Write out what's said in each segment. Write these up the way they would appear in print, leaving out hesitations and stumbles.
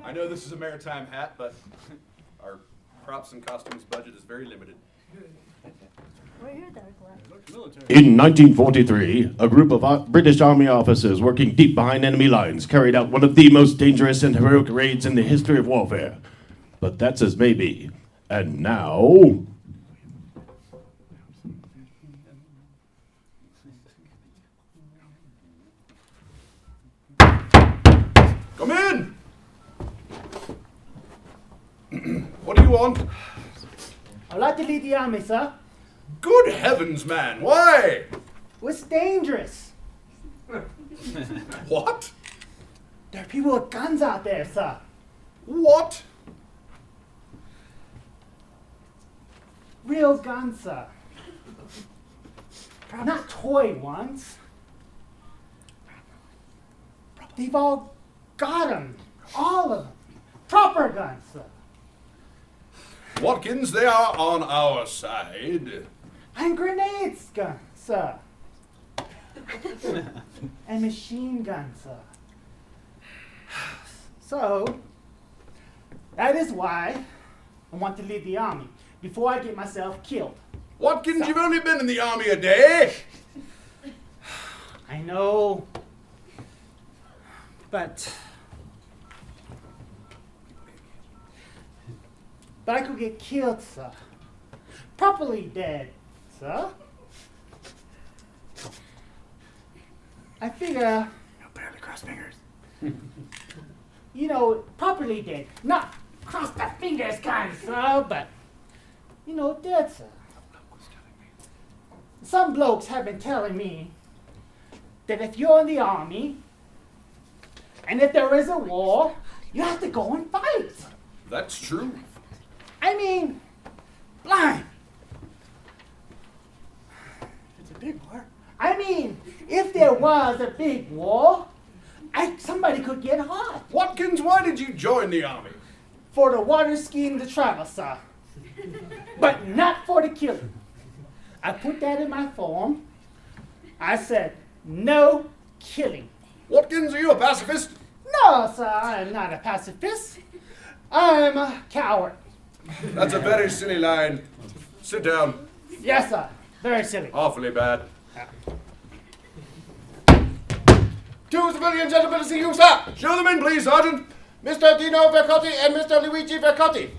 I know this is a maritime hat, but our props and costumes budget is very limited. In 1943, a group of British Army officers working deep behind enemy lines carried out one of the most dangerous and heroic raids in the history of warfare. But that's as may be. And now... Come in! What do you want? I'd like to lead the army, sir. Good heavens, man, why? It's dangerous. What? There are people with guns out there, sir. What? Real guns, sir. Not toy ones. They've all got them. All of them. Proper guns, sir. Watkins, they are on our side. And grenades guns, sir. And machine guns, sir. So, that is why I want to lead the army before I get myself killed. Watkins, you've only been in the army a day. I know, but I could get killed, sir. Properly dead, sir. I figure... Barely cross fingers. You know, properly dead. Not cross the fingers kind, sir, but, you know, dead, sir. Some blokes have been telling me that if you're in the army, and if there is a war, you have to go and fight. That's true. I mean, blind. It's a big war. I mean, if there was a big war, somebody could get hurt. Watkins, why did you join the army? For the water skiing to travel, sir. But not for the killing. I put that in my form. I said, no killing. Watkins, are you a pacifist? No, sir, I am not a pacifist. I am a coward. That's a very silly line. Sit down. Yes, sir. Very silly. Awfully bad. Two civilian gentlemen to see you, sir. Show them in, please, Sergeant. Mr. Dino Vercotti and Mr. Luigi Vercotti.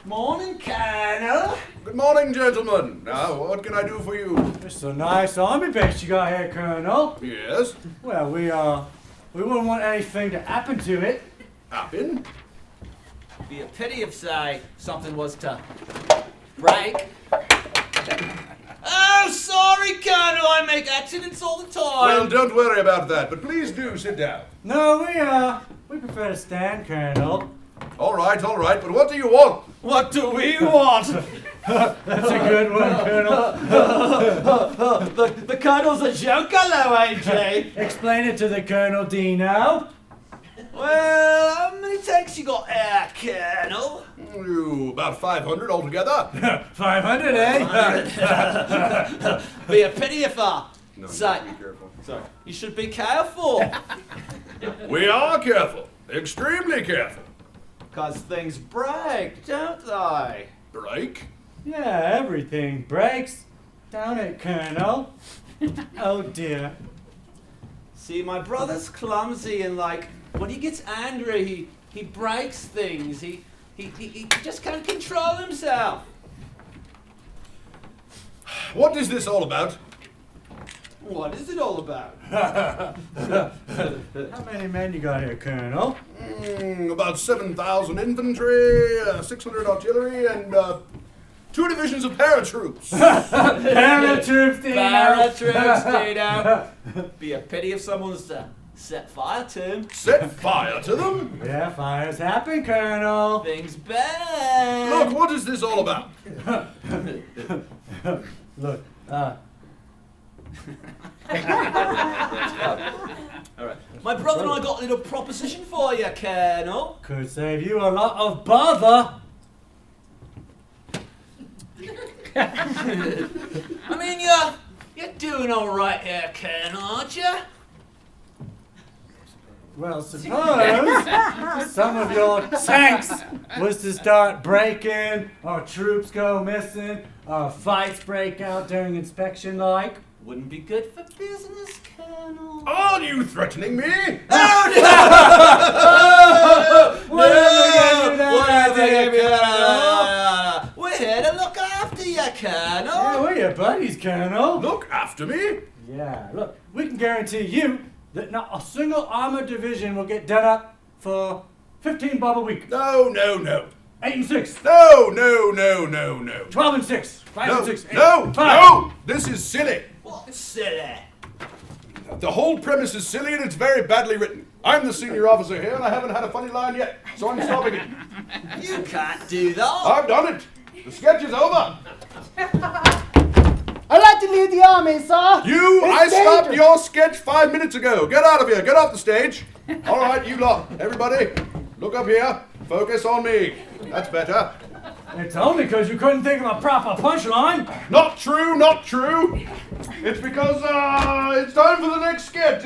Morning, Colonel. Good morning, gentlemen. Now, what can I do for you? It's a nice army base you got here, Colonel. Yes? Well, we wouldn't want anything to happen to it. Happen? Be a pity if, say, something was to break. Oh, sorry, Colonel, I make accidents all the time. Well, don't worry about that, but please do sit down. No, we prefer to stand, Colonel. All right, but what do you want? What do we want? That's a good one, Colonel. the Colonel's a joker, though, AJ. Explain it to the Colonel, Dino. Well, how many tanks you got here, Colonel? About 500 altogether. 500, eh? Be a pity if No, say, be careful. sorry, you should be careful. We are careful. Extremely careful. Because things break, don't they? Break? Yeah, everything breaks. Don't it, Colonel? Oh, dear. See, my brother's clumsy and, like, when he gets angry, he breaks things. He just can't control himself. What is this all about? What is it all about? How many men you got here, Colonel? About 7,000 infantry, 600 artillery, and 2 divisions of paratroops. Paratroops, Dino! Paratroops, Dino. Be a pity if someone was to set fire to him. Set fire to them? Yeah, fires happen, Colonel. Things burn. Look, what is this all about? Look, All right. My brother and I got a little proposition for you, Colonel. could save you a lot of bother. I mean, You're doing all right here, Ken, aren't you? Well, suppose some of your tanks was to start breaking, or troops go missing, or fights break out during inspection like. Wouldn't be good for business, Colonel. Are you threatening me? We're here to look after you, Colonel. Yeah, we're your buddies, Colonel. Look after me? Yeah, look, we can guarantee you that not a single armored division will get done up for 15 bob a week. No, no, no. 8 and 6. No, no, no, no, no. 12 and 6. 5 No, and 6. 8, no, 5. no! This is silly. What's silly? The whole premise is silly and it's very badly written. I'm the senior officer here and I haven't had a funny line yet, so I'm stopping it. You can't do that. I've done it. The sketch is over. I'd like to leave the army, sir. I It's stopped dangerous. your sketch 5 minutes ago. Get out of here. Get off the stage. All right, you lot. Everybody, look up here. Focus on me. That's better. It's only because you couldn't think of a proper punchline. Not true, not true. It's because it's time for the next sketch.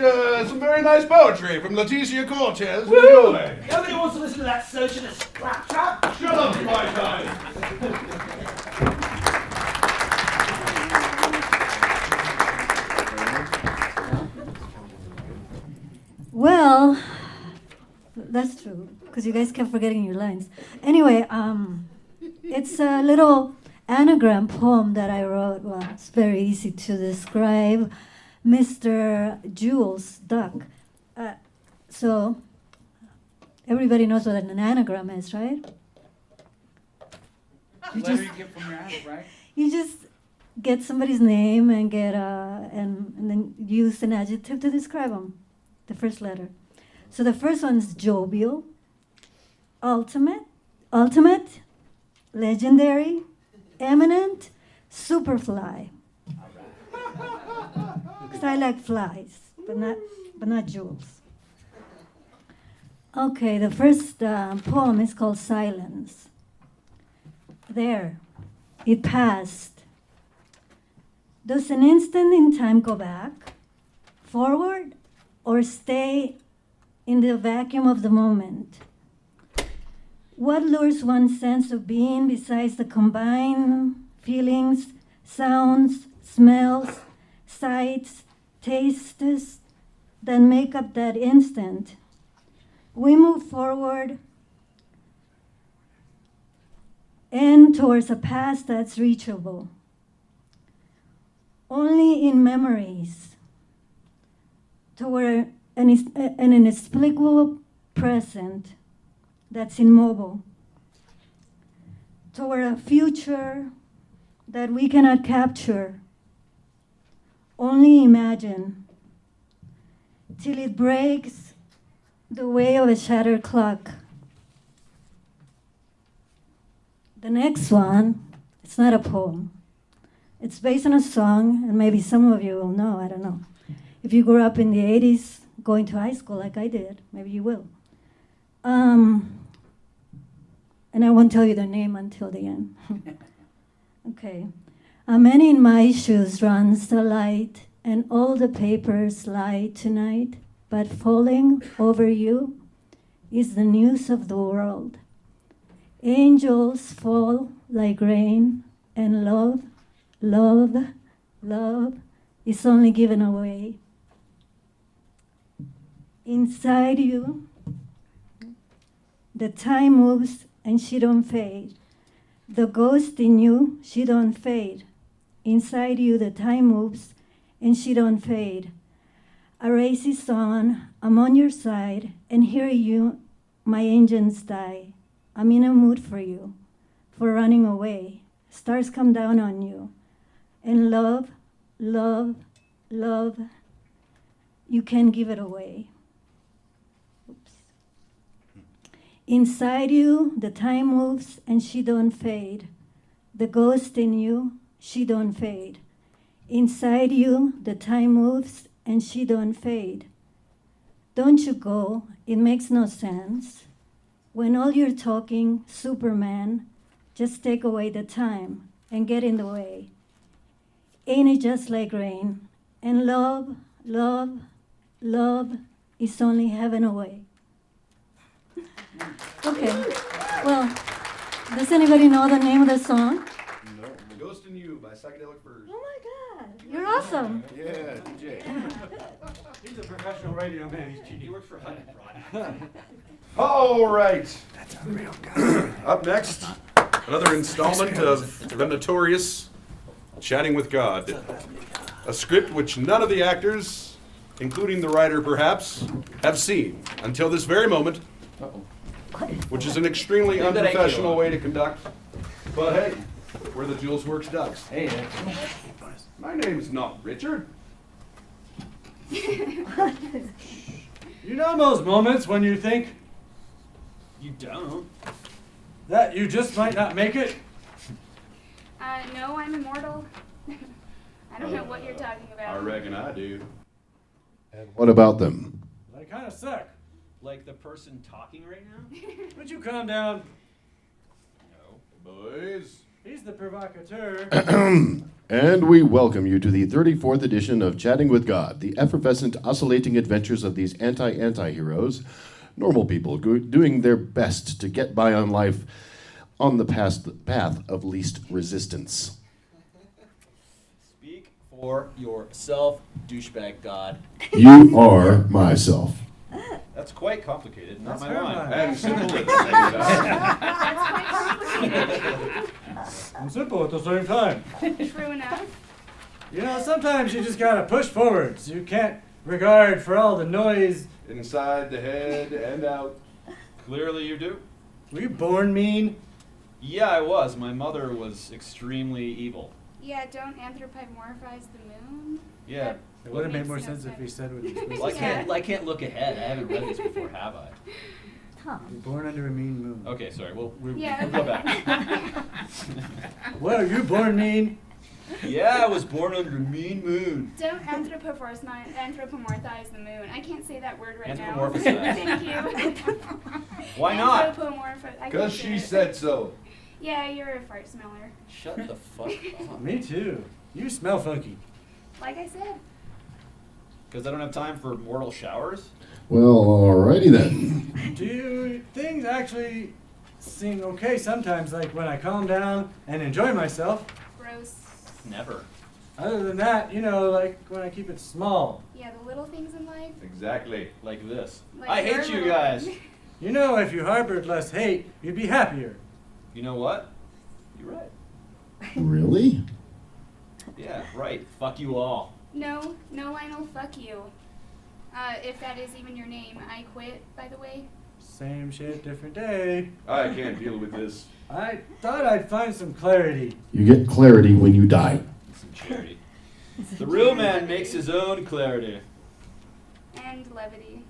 Some very nice poetry from Leticia Cortez. Enjoy. Nobody wants to listen to that socialist claptrap. Shut up, my guys. Well, that's true, because you guys kept forgetting your lines. Anyway, it's a little anagram poem that I wrote. Well, it's very easy to describe. Mr. Jules Duck. So, everybody knows what an anagram is, right? You just, you get from your aunt, right? you just get somebody's name and get and then use an adjective to describe them. The first letter. So the first one is jovial, ultimate, legendary, eminent, superfly. Because I like flies, but not jewels. Okay, the first poem is called Silence. There, it passed. Does an instant in time go back, forward, or stay in the vacuum of the moment? What lures one's sense of being besides the combined feelings, sounds, smells, sights, tastes that make up that instant? We move forward and towards a past that's reachable. Only in memories, toward an inexplicable present that's immobile, toward a future that we cannot capture, only imagine, till it breaks the way of a shattered clock. The next one, it's not a poem. It's based on a song, and maybe some of you will know, I don't know. If you grew up in the 80s, going to high school like I did, maybe you will. And I won't tell you the name until the end. Okay. A man in my shoes runs the light, and all the papers lie tonight, but falling over you is the news of the world. Angels fall like rain, and love is only given away. Inside you, the time moves and she don't fade. The ghost in you, she don't fade. Inside you, the time moves and she don't fade. A race is on, I'm on your side, and here you, my engines die. I'm in a mood for you, for running away. Stars come down on you. And love, you can't give it away. Oops. Inside you, the time moves and she don't fade. The ghost in you, she don't fade. Inside you, the time moves and she don't fade. Don't you go, it makes no sense. When all you're talking, Superman, just take away the time and get in the way. ain't it just like rain? And love, love, love is only heaven away. Okay, well, does anybody know the name of the song? Ghost in You by Psychedelic Furs. Oh my God, you're awesome. Yeah, DJ. He's a professional radio man. He's cheating. He works for Honey Broad. All right. That's a real guy. Up next, another installment of the notorious Chatting with God. A script which none of the actors, including the writer perhaps, have seen until this very moment, which is an extremely Leave that unprofessional AQ on. way to conduct. But hey, we're the Julesworks Ducks. Hey, My name's not Richard. you know those moments when you think You don't? that you just might not make it? No, I'm immortal. I don't know what you're talking about. I reckon I do. What about them? They kind of suck. Like the person talking right now? Would you calm down? No. Boys. He's the provocateur. And we welcome you to the 34th edition of Chatting with God, the effervescent, oscillating adventures of these anti-heroes, normal people doing their best to get by on life on the path of least resistance. Speak for yourself, douchebag God. You are myself. That's quite complicated, not That's my her line. line. And simple at the same time. I'm simple at the same time. True enough. You know, sometimes you just gotta push forward, so you can't regard for all the noise. Inside the head and out. Clearly you do. Were you born mean? Yeah, I was. My mother was extremely evil. Yeah, don't anthropomorphize the moon. Yeah. It would have made makes more no sense if sense. he said what he was supposed Well, to say. I can't look ahead. I haven't read this before, have I? Tom. You're born under a mean moon. Okay, sorry. We'll Yeah, go okay. back. Well, you born mean? Yeah, I was born under a mean moon. Don't anthropomorphize the moon. I can't say that word right now. Anthropomorphize. Thank you. Why not? Because she said so. Yeah, you're a fart smeller. Shut the fuck up. Me too. You smell funky. Like I said. Because I don't have time for mortal showers? Well, alrighty then. Do things actually seem okay sometimes, like when I calm down and enjoy myself? Gross. Never. Other than that, you know, like when I keep it small. Yeah, the little things in life. Exactly. Like this. Like I your hate you little guys. one. You know, if you harbored less hate, you'd be happier. You know what? You're right. Really? Yeah, right. Fuck you all. No, Lionel, fuck you. If that is even your name, I quit, by the way. Same shit, different day. I can't deal with this. I thought I'd find some clarity. You get clarity when you die. Some charity. The real man makes his own clarity. And levity.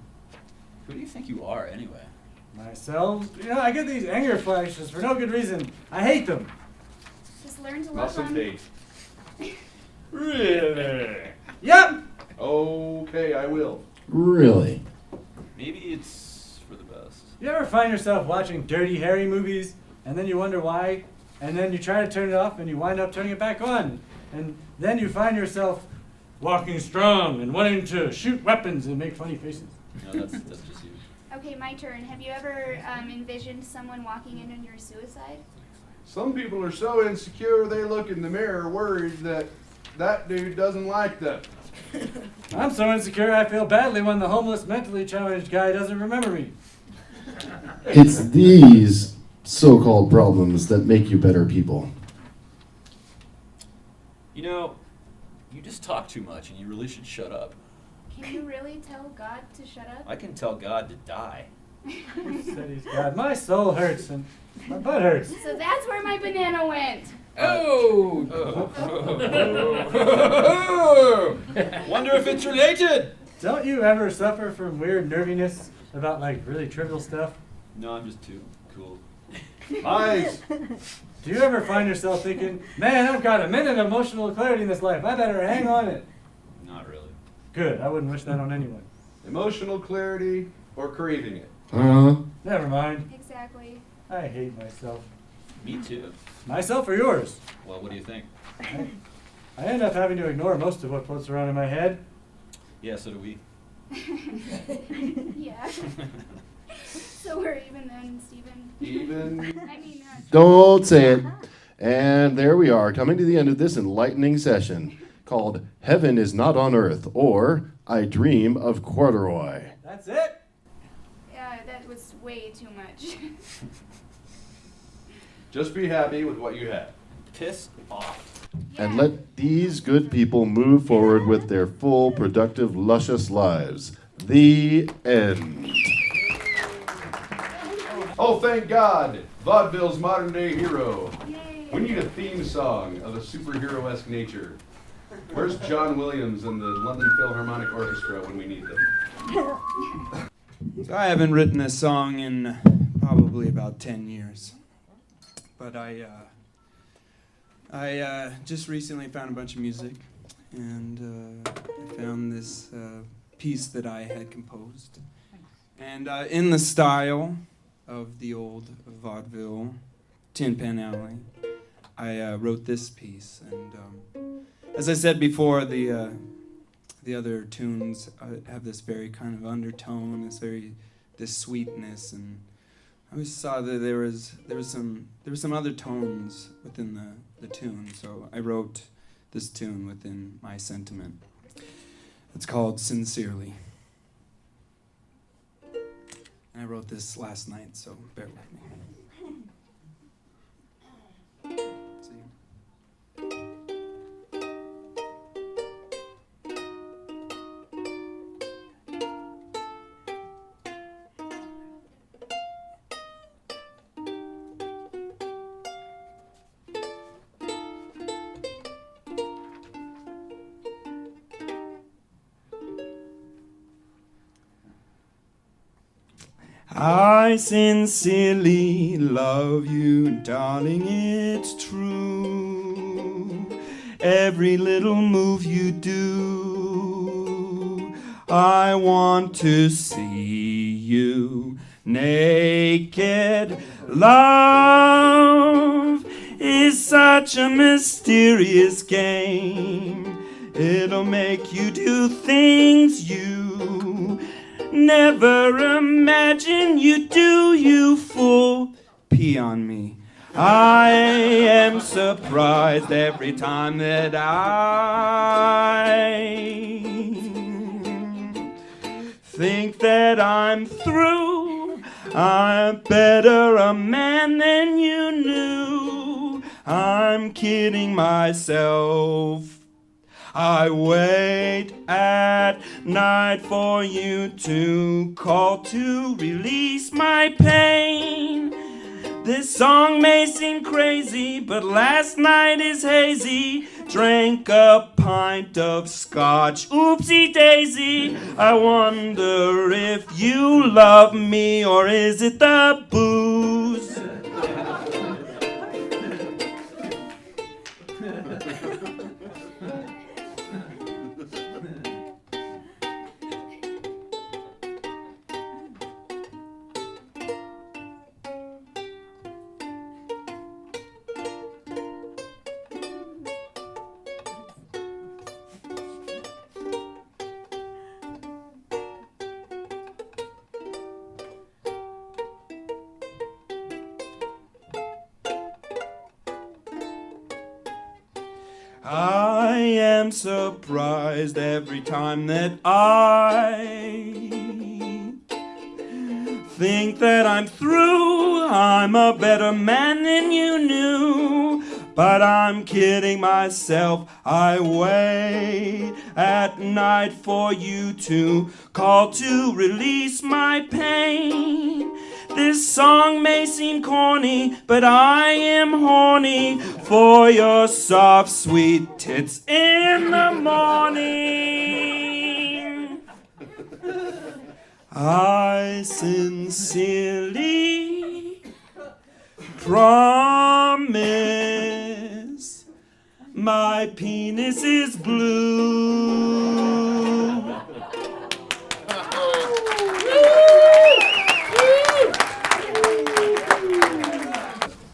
Who do you think you are, anyway? Myself, you know, I get these anger flashes for no good reason. I hate them. Just learn to love Muscle them. date. Really? Yep. Okay, I will. Really? Maybe it's for the best. You ever find yourself watching Dirty Harry movies, and then you wonder why, and then you try to turn it off, and you wind up turning it back on, and then you find yourself walking strong and wanting to shoot weapons and make funny faces. No, that's just you. Okay, my turn. Have you ever envisioned someone walking in on your suicide? Some people are so insecure they look in the mirror worried that that dude doesn't like them. I'm so insecure I feel badly when the homeless mentally challenged guy doesn't remember me. It's these so-called problems that make you better people. You know, you just talk too much and you really should shut up. Can you really tell God to shut up? I can tell God to die. Said he's God. My soul hurts and my butt hurts. So that's where my banana went. Oh! Wonder if it's related! Don't you ever suffer from weird nerviness about like really trivial stuff? No, I'm just too cool. Eyes. Do you ever find yourself thinking, man, I've got a minute of emotional clarity in this life. I better hang on it. Not really. Good. I wouldn't wish that on anyone. Emotional clarity or craving it. Never mind. Exactly. I hate myself. Me too. Myself or yours? Well, what do you think? I end up having to ignore most of what floats around in my head. Yeah, so do we. Yeah. So we're even then, Stephen. Even. I mean, Don't say it. And there we are, coming to the end of this enlightening session called Heaven is Not on Earth, or I Dream of Corduroy. That's it. yeah, that was way too much. Just be happy with what you have. Piss off. And let these good people move forward with their full, productive, luscious lives. The end. Oh, thank God! Vaudeville's modern day hero. Yay. We need a theme song of a superhero-esque nature. Where's John Williams and the London Philharmonic Orchestra when we need them? So I haven't written a song in probably about 10 years. But I just recently found a bunch of music, and I found this piece that I had composed. And in the style of the old vaudeville, Tin Pan Alley, I wrote this piece. And as I said before, the other tunes have this very kind of undertone, this sweetness, and I always saw that there was some other tones within the tune, so I wrote this tune within my sentiment. It's called Sincerely. And I wrote this last night, so bear with me. See? I sincerely love you, darling, it's true. Every little move you do, I want to see you naked. Love is such a mysterious game. It'll make you do things you never imagine you do, you fool. Pee on me. I am surprised every time that I think that I'm through. I'm better a man than you knew. I'm kidding myself. I wait at night for you to call to release my pain. This song may seem crazy, but last night is hazy. Drank a pint of scotch, oopsie daisy. I wonder if you love me, or is it the booze? I am surprised every time that I think that I'm through. I'm a better man than you knew, but I'm kidding myself. I wait at night for you to call to release my pain. This song may seem corny, but I am horny for your soft, sweet tits in the morning. I sincerely promise my penis is blue.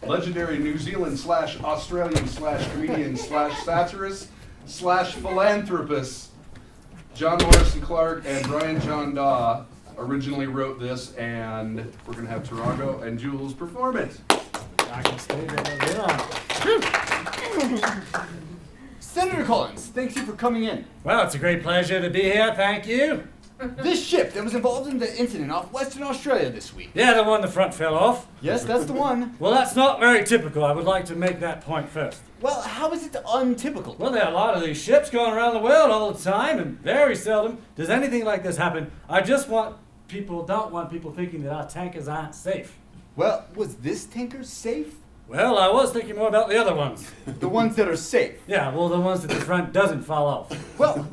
Legendary New Zealand / Australian / comedian / satirist, philanthropists, John Morrison Clark and Brian John Daw, originally wrote this, and we're going to have Tarago and Jules perform it. I can stay there. Senator Collins, thank you for coming in. Well, it's a great pleasure to be here. Thank you. This ship that was involved in the incident off Western Australia this week. Yeah, the one the front fell off. Yes, that's the one. Well, that's not very typical. I would like to make that point first. Well, how is it untypical? Well, there are a lot of these ships going around the world all the time, and very seldom does anything like this happen. I just don't want people thinking that our tankers aren't safe. Well, was this tanker safe? Well, I was thinking more about the other ones. The ones that are safe? Yeah, well, the ones that the front doesn't fall off. Well,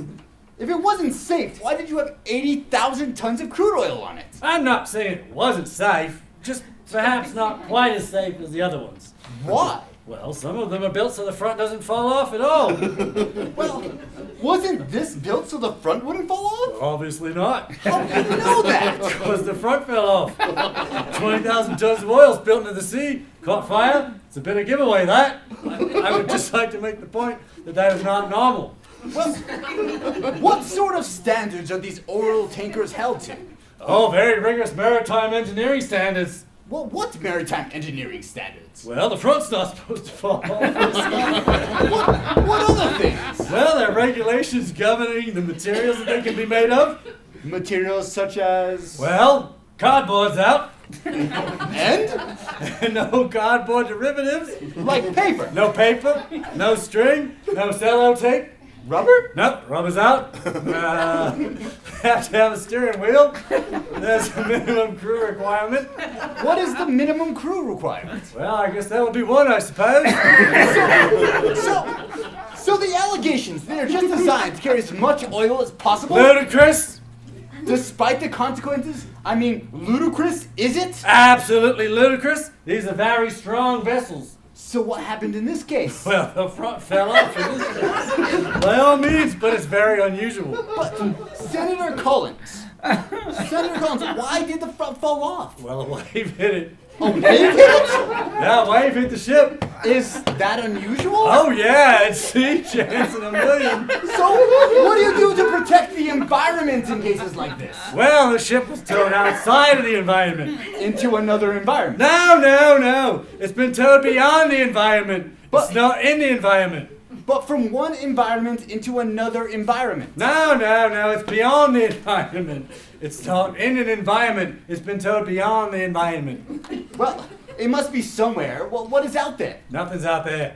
if it wasn't safe, why did you have 80,000 tons of crude oil on it? I'm not saying it wasn't safe, just perhaps not quite as safe as the other ones. Why? Well, some of them are built so the front doesn't fall off at all. Well, wasn't this built so the front wouldn't fall off? Obviously not. How do you know that? Because the front fell off. 20,000 tons of oil spilled into the sea, caught fire. It's a bit of giveaway, that. I would just like to make the point that is not normal. Well, what sort of standards are these oil tankers held to? Oh, very rigorous maritime engineering standards. Well, what's maritime engineering standards? Well, the front's not supposed to fall off. What other things? Well, there are regulations governing the materials that they can be made of. Materials such as... Well, cardboard's out. And? No cardboard derivatives. Like paper? No paper, no string, no sellotape. Rubber? Nope, rubber's out. Have to have a steering wheel. There's a minimum crew requirement. What is the minimum crew requirement? Well, I guess that would be one, I suppose. So the allegations, they're just designed to carry as much oil as possible? Ludicrous. Despite the consequences? I mean, ludicrous, is it? Absolutely ludicrous. These are very strong vessels. So what happened in this case? Well, the front fell off in this case. By all means, but it's very unusual. But, Senator Collins, why did the front fall off? Well, a wave hit it. A wave hit it? Yeah, a wave hit the ship. Is that unusual? Oh, yeah, it's sea chance in a million. So, what do you do to protect the environment in cases like this? Well, the ship was towed outside of the environment. Into another environment? No. It's been towed beyond the environment. It's not in the environment. But from one environment into another environment? No. It's beyond the environment. It's not in an environment. It's been towed beyond the environment. Well, it must be somewhere. Well, what is out there? Nothing's out there.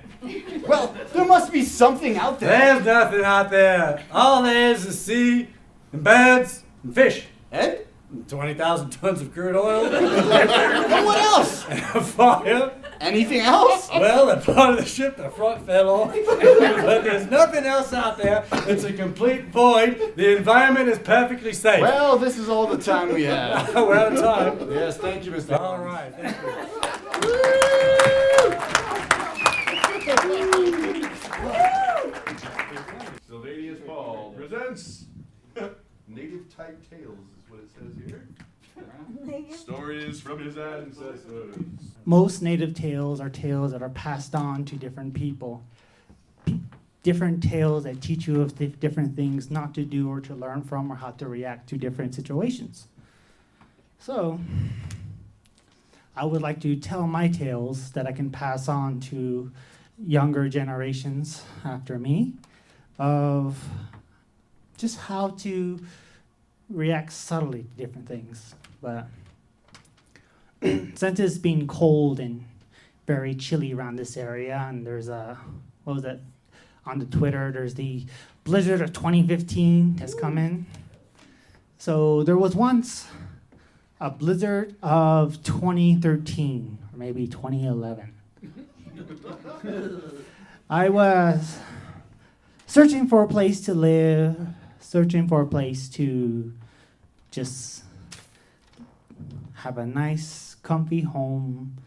Well, there must be something out there. There's nothing out there. All there is sea and birds and fish. And? 20,000 tons of crude oil. And what else? And a fire. Anything else? Well, that part of the ship, the front fell off. But there's nothing else out there. It's a complete void. The environment is perfectly safe. Well, this is all the time we have. We're out of time. Yes, thank you, Mr. All right, thank you. Sylvanus Paul presents Native Type Tales is what it says here. Stories from his ancestors. Most native tales are tales that are passed on to different people. Different tales that teach you of different things not to do or to learn from or how to react to different situations. So, I would like to tell my tales that I can pass on to younger generations after me of just how to react subtly to different things. But since it's been cold and very chilly around this area, and there's what was that on the Twitter, there's the blizzard of 2015 has come in. So there was once a blizzard of 2013, or maybe 2011. I was searching for a place to live, searching for a place to just have a nice, comfy home,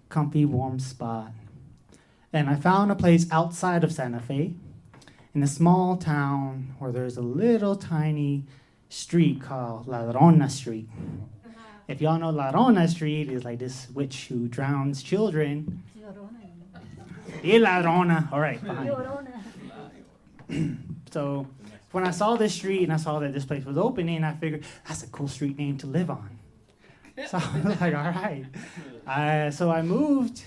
comfy, warm spot. And I found a place outside of Santa Fe, in a small town where there's a little tiny street called Ladrona Street. If y'all know Ladrona Street, is like this witch who drowns children. Y Ladrona. All right, fine. So when I saw this street and I saw that this place was opening, I figured that's a cool street name to live on. So I was like, all right. So I moved.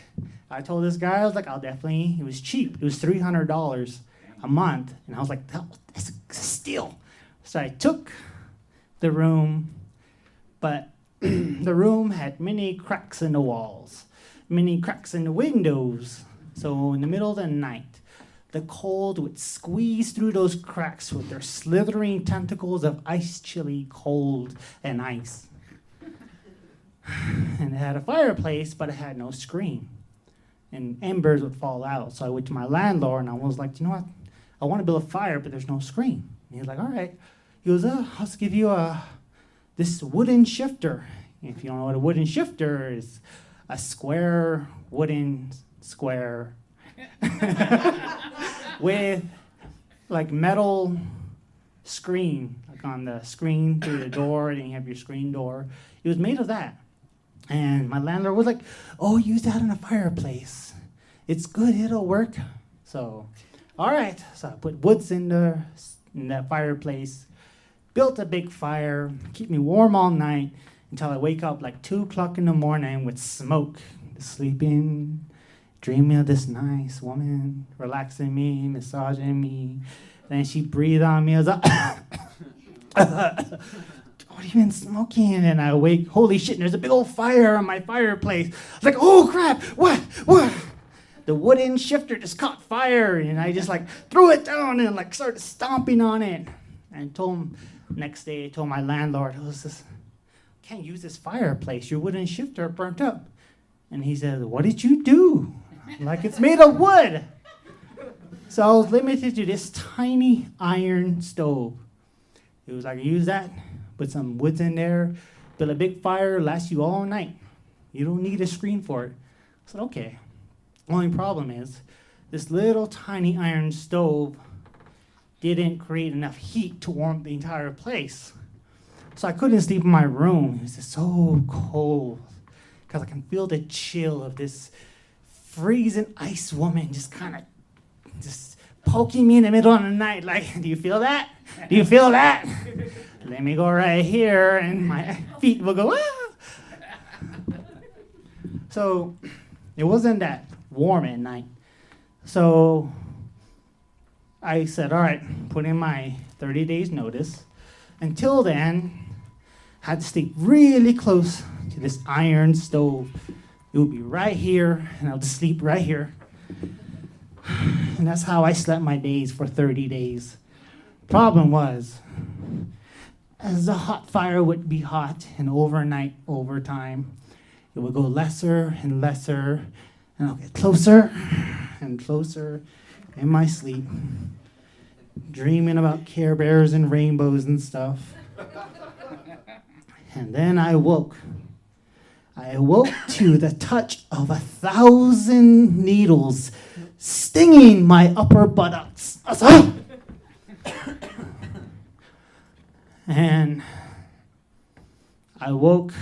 I told this guy, I was like, it was cheap. It was $300 a month. And I was like, that's a steal. So I took the room, but the room had many cracks in the walls, many cracks in the windows. So in the middle of the night, the cold would squeeze through those cracks with their slithering tentacles of ice chili cold and ice. And it had a fireplace, but it had no screen. And embers would fall out. So I went to my landlord and I was like, you know what? I want to build a fire, but there's no screen. And he was like, all right. He goes, I'll just give you this wooden shifter. If you don't know what a wooden shifter is, a square wooden square with like metal screen, like on the screen through the door, and you have your screen door. It was made of that. And my landlord was like, oh, use that in a fireplace. It's good, it'll work. So, all right. So I put woods in that fireplace, built a big fire, keep me warm all night until I wake up like 2 o'clock in the morning with smoke, sleeping, dreaming of this nice woman, relaxing me, massaging me. Then she breathed on me. I was like, what have you been smoking? And I wake, holy shit, there's a big old fire on my fireplace. I was like, oh crap, what? The wooden shifter just caught fire, and I just like threw it down and like started stomping on it. And told him, next day I told my landlord, can't use this fireplace, your wooden shifter burnt up. And he said, what did you do? I'm like, it's made of wood. So I was limited to this tiny iron stove. It was like, use that, put some woods in there, build a big fire, lasts you all night. You don't need a screen for it. I said, okay. Only problem is, this little tiny iron stove didn't create enough heat to warm the entire place. So I couldn't sleep in my room. It was just so cold, because I can feel the chill of this freezing ice woman just kind of just poking me in the middle of the night, like, do you feel that? Do you feel that? Let me go right here, and my feet will go, ah! So it wasn't that warm at night. So I said, all right, put in my 30 days notice. Until then, I had to stay really close to this iron stove. It would be right here, and I would sleep right here. And that's how I slept my days for 30 days. Problem was, as the hot fire would be hot, and overnight, over time, it would go lesser and lesser, and I'll get closer and closer in my sleep, dreaming about Care Bears and rainbows and stuff. And then I awoke. I awoke to the touch of 1,000 needles stinging my upper buttocks. I was like, and I woke,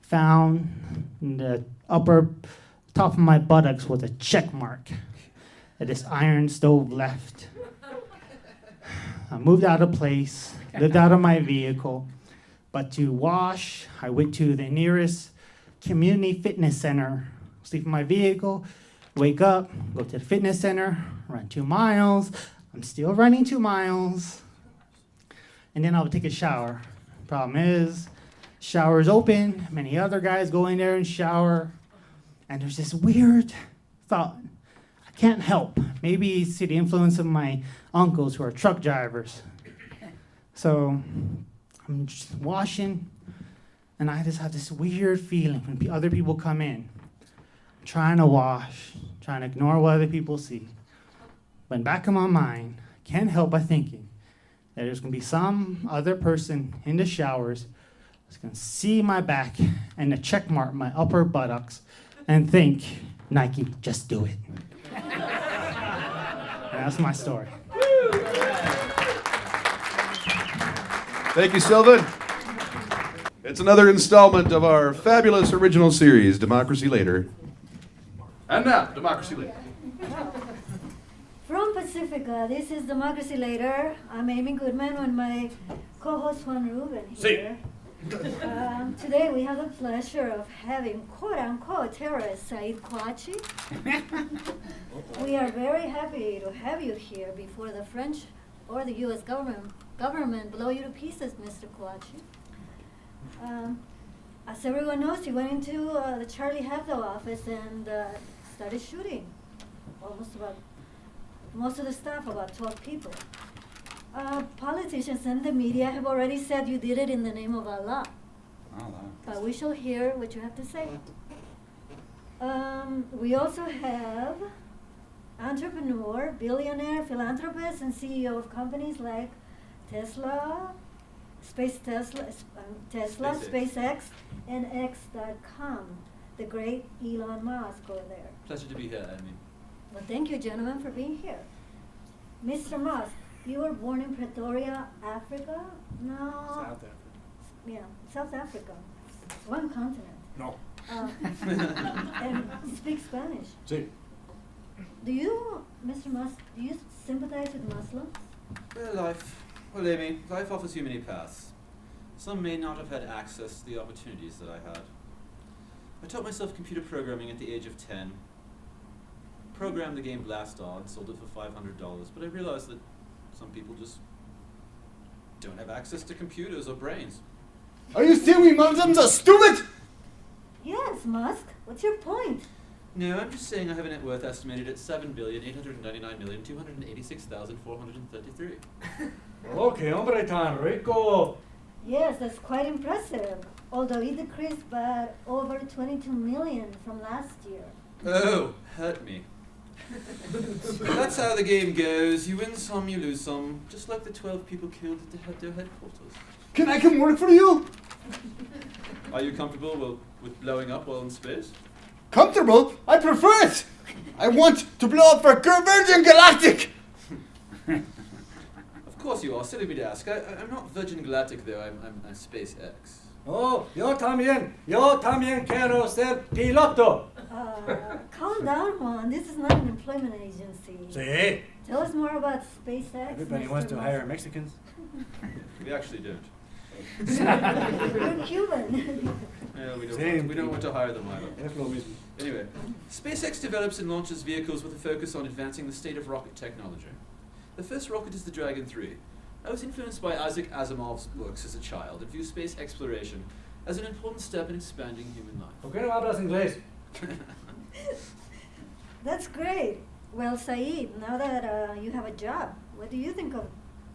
found the upper top of my buttocks was a check mark that this iron stove left. I moved out of place, lived out of my vehicle, but to wash, I went to the nearest community fitness center, sleep in my vehicle, wake up, go to the fitness center, run 2 miles. I'm still running 2 miles. And then I would take a shower. Problem is, shower's open, many other guys go in there and shower, and there's this weird thought. I can't help. Maybe it's the influence of my uncles who are truck drivers. So I'm just washing, and I just have this weird feeling when other people come in. I'm trying to wash, trying to ignore what other people see. But in the back of my mind, I can't help but thinking that there's going to be some other person in the showers who's going to see my back and the check mark my upper buttocks and think, Nike, just do it. And that's my story. Thank you, Sylvan. It's another installment of our fabulous original series, Democracy Later. And now, Democracy Later. From Pacifica, this is Democracy Later. I'm Amy Goodman with my co-host Juan Rubin here. Today we have the pleasure of having quote-unquote terrorist Said Kouachi. We are very happy to have you here before the French or the U.S. government blow you to pieces, Mr. Kouachi. As everyone knows, you went into the Charlie Hebdo office and started shooting. Most of the staff, about 12 people. Politicians and the media have already said you did it in the name of Allah. But we shall hear what you have to say. We also have entrepreneur, billionaire, philanthropist, and CEO of companies like Tesla, SpaceX, and X.com, the great Elon Musk over there. Pleasure to be here, Amy. Well, thank you, gentlemen, for being here. Mr. Musk, you were born in Pretoria, Africa? No. South Africa. Yeah, South Africa. It's one continent. No. And speak Spanish. Sí. Do you, Mr. Musk, do you sympathize with Muslims? Well, Amy, life offers you many paths. Some may not have had access to the opportunities that I had. I taught myself computer programming at the age of 10. Programmed the game Blast On, sold it for $500, but I realized that some people just don't have access to computers or brains. Are you saying we Muslims are stupid? Yes, Musk. What's your point? No, I'm just saying I have a net worth estimated at $7,899,286,433. Okay, hombre tan rico. Yes, that's quite impressive. Although it decreased by over 22 million from last year. Oh, hurt me. That's how the game goes. You win some, you lose some. Just like the 12 people killed at the Hebdo headquarters. Can I come work for you? Are you comfortable with blowing up while in space? Comfortable? I prefer it. I want to blow up for Virgin Galactic. Of course you are. Silly me to ask. I'm not Virgin Galactic though. I'm SpaceX. Oh, yo también quiero ser piloto. Calm down, Juan. This is not an employment agency. Sí. Tell us more about SpaceX. Everybody Mr. wants to Musk. hire Mexicans. We actually don't. You're Cuban. No, we Same. don't want to hire them either. Es lo mismo. Anyway, SpaceX develops and launches vehicles with a focus on advancing the state of rocket technology. The first rocket is the Dragon 3. I was influenced by Isaac Asimov's books as a child and view space exploration as an important step in expanding human life. ¿Por qué no hablas inglés? That's great. Well, Saeed, now that you have a job, what do you think of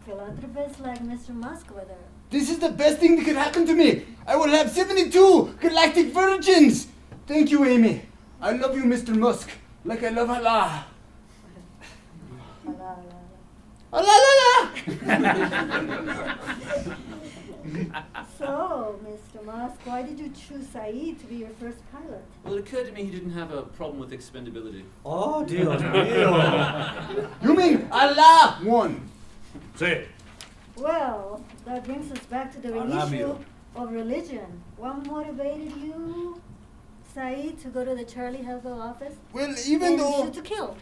philanthropists like Mr. Musk over there? This is the best thing that could happen to me. I will have 72 galactic virgins. Thank you, Amy. I love you, Mr. Musk, like I love Allah. Allah, Allah. So, Mr. Musk, why did you choose Saeed to be your first pilot? Well, it occurred to me he didn't have a problem with expendability. Oh, Dios mío. You mean Allah won? Sí. Well, that brings us back to the Allah issue mío. of religion. What motivated you, Saeed, to go to the Charlie Hebdo office Well, even and though shoot to kill?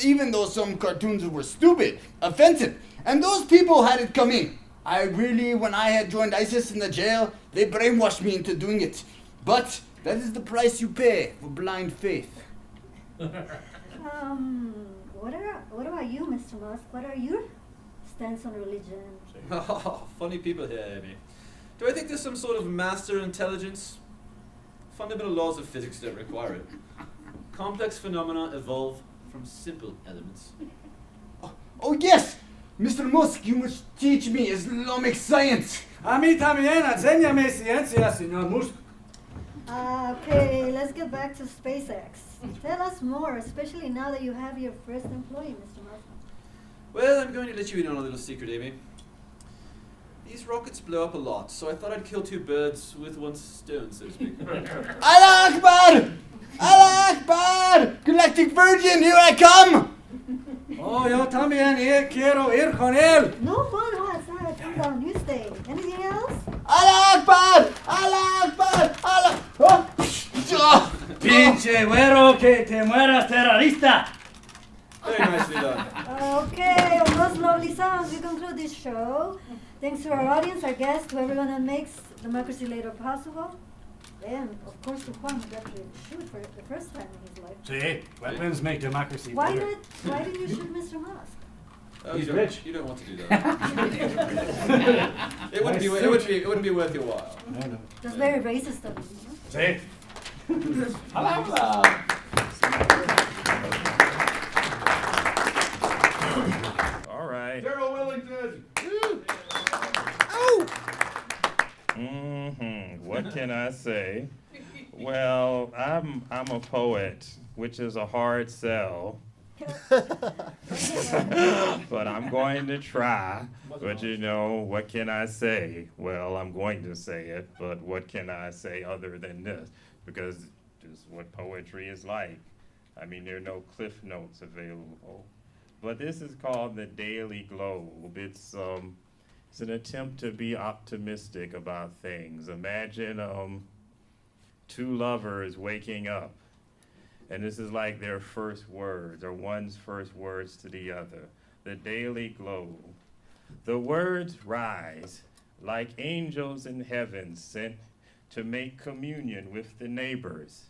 even though some cartoons were stupid, offensive, and those people had it coming. When I had joined ISIS in the jail, they brainwashed me into doing it. But that is the price you pay for blind faith. What about you, Mr. Musk? What are your stance on religion? Oh, funny people here, Amy. Do I think there's some sort of master intelligence? Fundamental laws of physics don't require it. Complex phenomena evolve from simple elements. Oh yes! Mr. Musk, you must teach me Islamic science. A mí también, enséñame ciencia, señor Musk. Okay, let's get back to SpaceX. Tell us more, especially now that you have your first employee, Mr. Musk. Well, I'm going to let you in on a little secret, Amy. These rockets blow up a lot, so I thought I'd kill two birds with one stone, so to speak. Allah Akbar! Allah Akbar! Galactic Virgin, here I come! Oh, yo también quiero ir con él. No fun, Hassan. Calm down, you stay. Anything else? Allah Akbar! Allah Akbar! Allah! Oh. Pinche güero, que te mueras, terrorista. Very nicely done. this show. Thanks to our audience, our guests, to everyone that makes Democracy Later possible. And, of course, to Juan, who got to shoot for the first time in his life. See, weapons make democracy Why better. why did you shoot Mr. Musk? Oh, He's you rich. You don't want to do that. it wouldn't be worth your while. I know. That's very racist of you, know? See? All right. Daryl Willington. What can I say? Well, I'm a poet, which is a hard sell. But I'm going to try. But you know, what can I say? Well, I'm going to say it, but what can I say other than this? Because this is what poetry is like. I mean, there are no cliff notes available. But this is called the Daily Globe. It's an attempt to be optimistic about things. Imagine two lovers waking up, and this is like their first words, or one's first words to the other. The Daily Globe. The words rise like angels in heaven sent to make communion with the neighbors.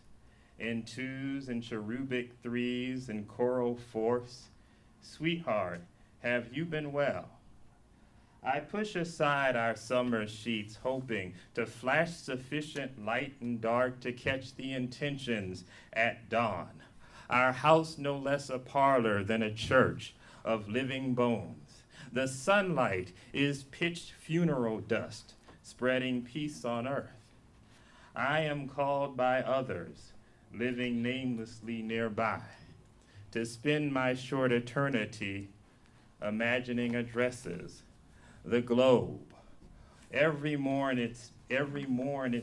In twos and cherubic threes and choral fourths. Sweetheart, have you been well? I push aside our summer sheets, hoping to flash sufficient light and dark to catch the intentions at dawn. Our house no less a parlor than a church of living bones. The sunlight is pitched funeral dust, spreading peace on earth. I am called by others, living namelessly nearby, to spend my short eternity imagining addresses. The globe. Every morn it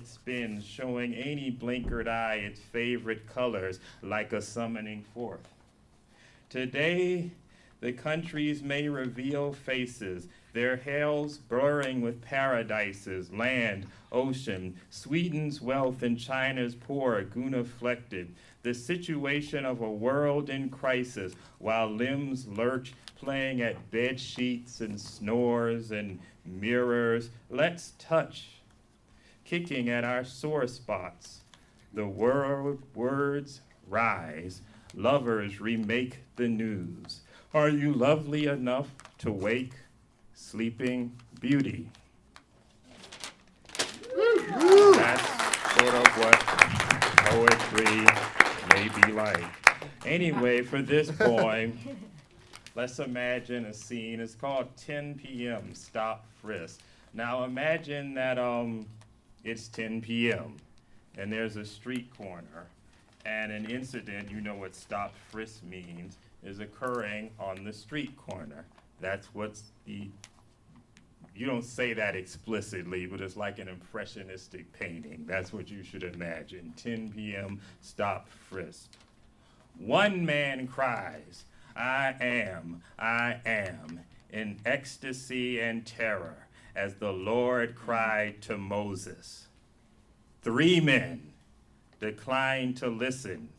spins, showing any blinkered eye its favorite colors like a summoning forth. Today, the countries may reveal faces, their hells blurring with paradises, land, ocean, Sweden's wealth and China's poor, guna-flected, the situation of a world in crisis, while limbs lurch, playing at bed sheets and snores and mirrors. Let's touch, kicking at our sore spots. The words rise, lovers remake the news. Are you lovely enough to wake, sleeping beauty? That's sort of what poetry may be like. Anyway, for this poem, let's imagine a scene. It's called 10 p.m. Stop Frisk. Now imagine that it's 10 p.m. and there's a street corner and an incident, you know what stop frisk means, is occurring on the street corner. That's what's you don't say that explicitly, but it's like an impressionistic painting. That's what you should imagine. 10 p.m. Stop frisk. One man cries, I am, in ecstasy and terror, as the Lord cried to Moses. 3 men declined to listen,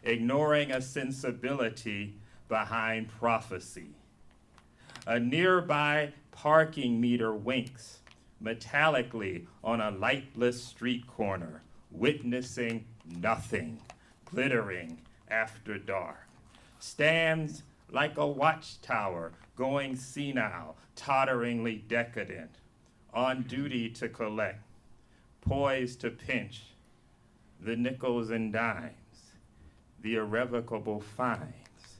ignoring a sensibility behind prophecy. A nearby parking meter winks metallically on a lightless street corner, witnessing nothing, glittering after dark. Stands like a watchtower, going senile, totteringly decadent, on duty to collect, poised to pinch the nickels and dimes, the irrevocable fines,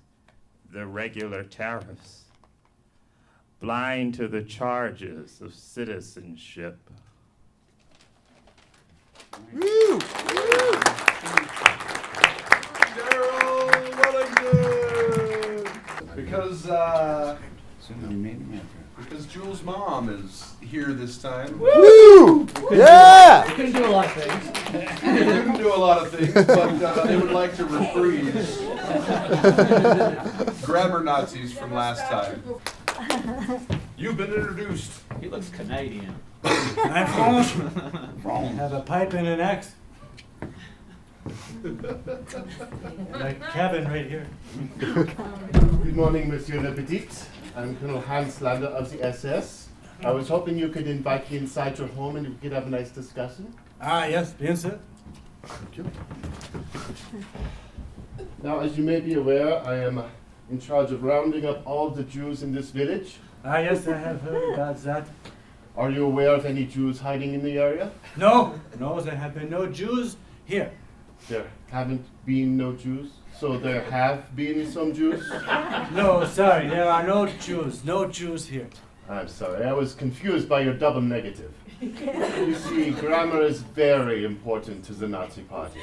the regular tariffs, blind to the charges of citizenship. Woo! Daryl Wellington! Because Jules' mom is here this time. Woo! Yeah! We couldn't do a lot of things. They couldn't do a lot of things, but they would like to reprise grammar Nazis from last time. You've been introduced. He looks Canadian. I'm France. Have a pipe and an axe. And a cabin right here. Good morning, Monsieur Le Petit. I'm Colonel Hans Lander of the SS. I was hoping you could invite me inside your home and we could have a nice discussion. Ah, yes, bien sûr. Thank you. Now, as you may be aware, I am in charge of rounding up all the Jews in this village. Ah, yes, I have heard about that. Are you aware of any Jews hiding in the area? No, there have been no Jews here. There haven't been no Jews, so there have been some Jews? No, sorry, there are no Jews here. I'm sorry, I was confused by your double negative. You see, grammar is very important to the Nazi Party.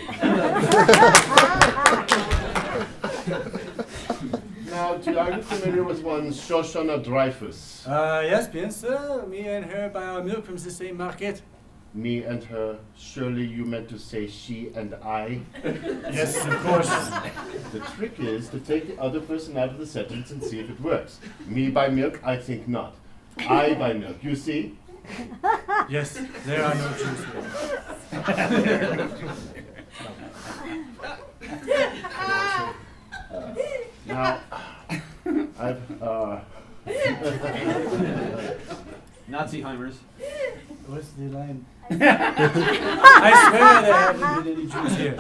Now, are you familiar with one Shoshana Dreyfus? Yes, bien sûr. Me and her buy our milk from the same market. Me and her, surely you meant to say she and I? Yes, of course. The trick is to take the other person out of the sentence and see if it works. Me buy milk, I think not. I buy milk, you see? Yes, there are no Jews here. Now, I've, Nazi-Heimers. What's the line? I swear there haven't been any Jews here.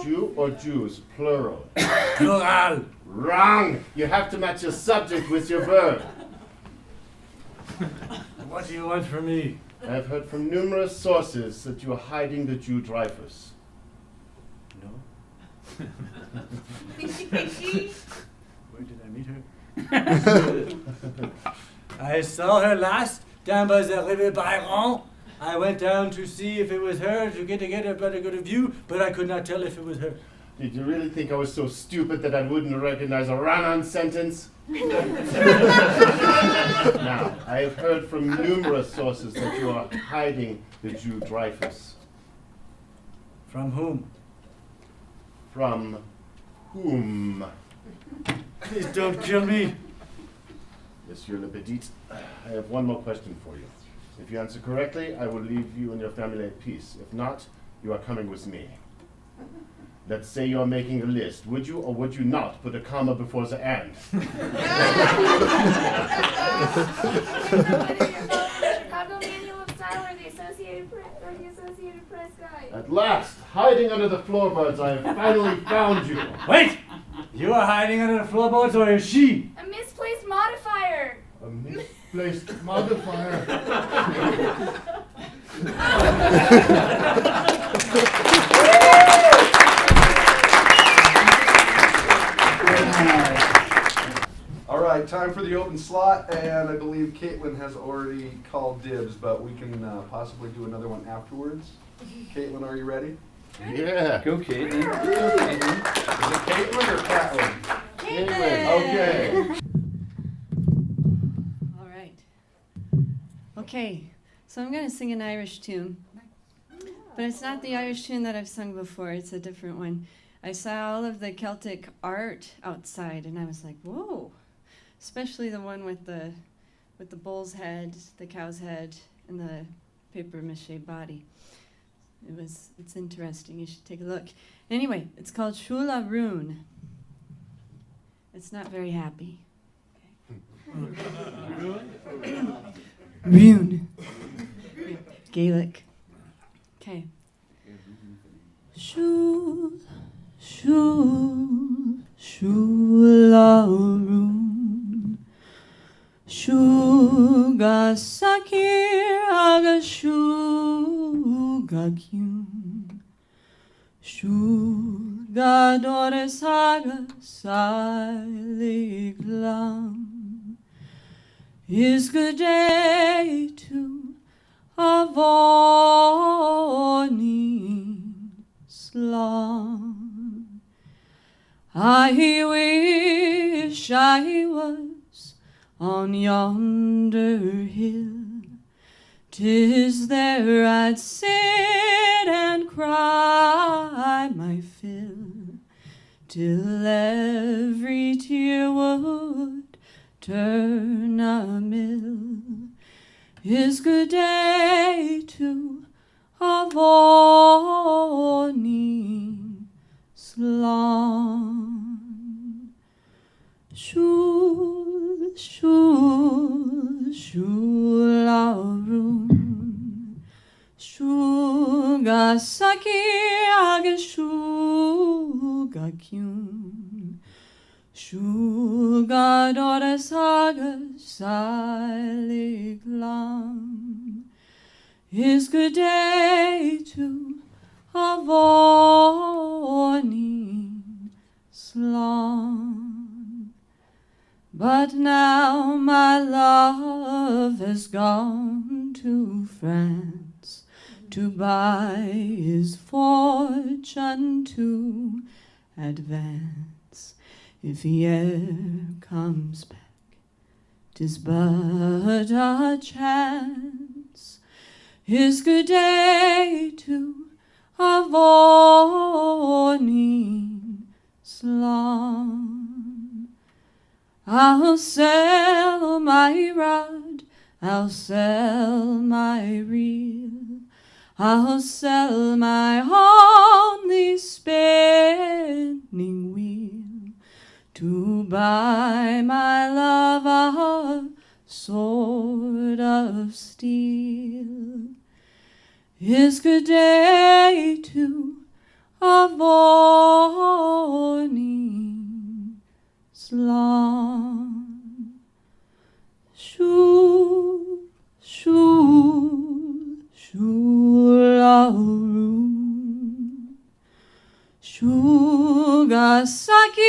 Jew or Jews, plural? Plural. Wrong! You have to match your subject with your verb. What do you want from me? I've heard from numerous sources that you are hiding the Jew Dreyfus. No. Where did I meet her? I saw her last down by the River Byron. I went down to see if it was her to get a better good view, but I could not tell if it was her. Did you really think I was so stupid that I wouldn't recognize a run-on sentence? Now, I have heard from numerous sources that you are hiding the Jew Dreyfus. From whom? From whom? Please don't kill me. Monsieur Le Petit, I have one more question for you. If you answer correctly, I will leave you and your family at peace. If not, you are coming with me. Let's say you are making a list. Would you or would you not put a comma before the and? Chicago Manual of Style or the Associated Press guide? At last, hiding under the floorboards, I have finally found you. Wait! You are hiding under the floorboards, or is she? A misplaced modifier. A misplaced modifier. All right, time for the open slot, and I believe Caitlin has already called dibs, but we can possibly do another one afterwards. Caitlin, are you ready? Yeah. Go, Caitlin. Is it Caitlin or Catlin? Caitlin. Okay. All right. Okay, so I'm going to sing an Irish tune. But it's not the Irish tune that I've sung before, it's a different one. I saw all of the Celtic art outside, and I was like, whoa. Especially the one with the bull's head, the cow's head, and the paper mache body. It's interesting. You should take a look. Anyway, it's called Shula Rún. It's not very happy. Rún. Gaelic. Okay. Shul, shul, shula rún. Shuga sakir aga shuga kyun. Shuga dores aga salig lam. Is good day to avoning slum. I wish I was on yonder hill. 'Tis there I'd sit and cry my fill, till every tear would turn a mill. Is good day to avoning slum. Shul, Shuga saki aga shuga kyun. Shuga dora saga saliglam. Is good day to Avonin Slum. But now my love has gone to France to buy his fortune to advance. If he e'er comes back, 'tis but a chance. His good day to Avonin Slum. I'll sell my rod, I'll sell my reel, I'll sell my only spinning wheel to buy my love a sword of steel. Is good day to Avonin Slum. Shul, shul, shularum. Shuga saki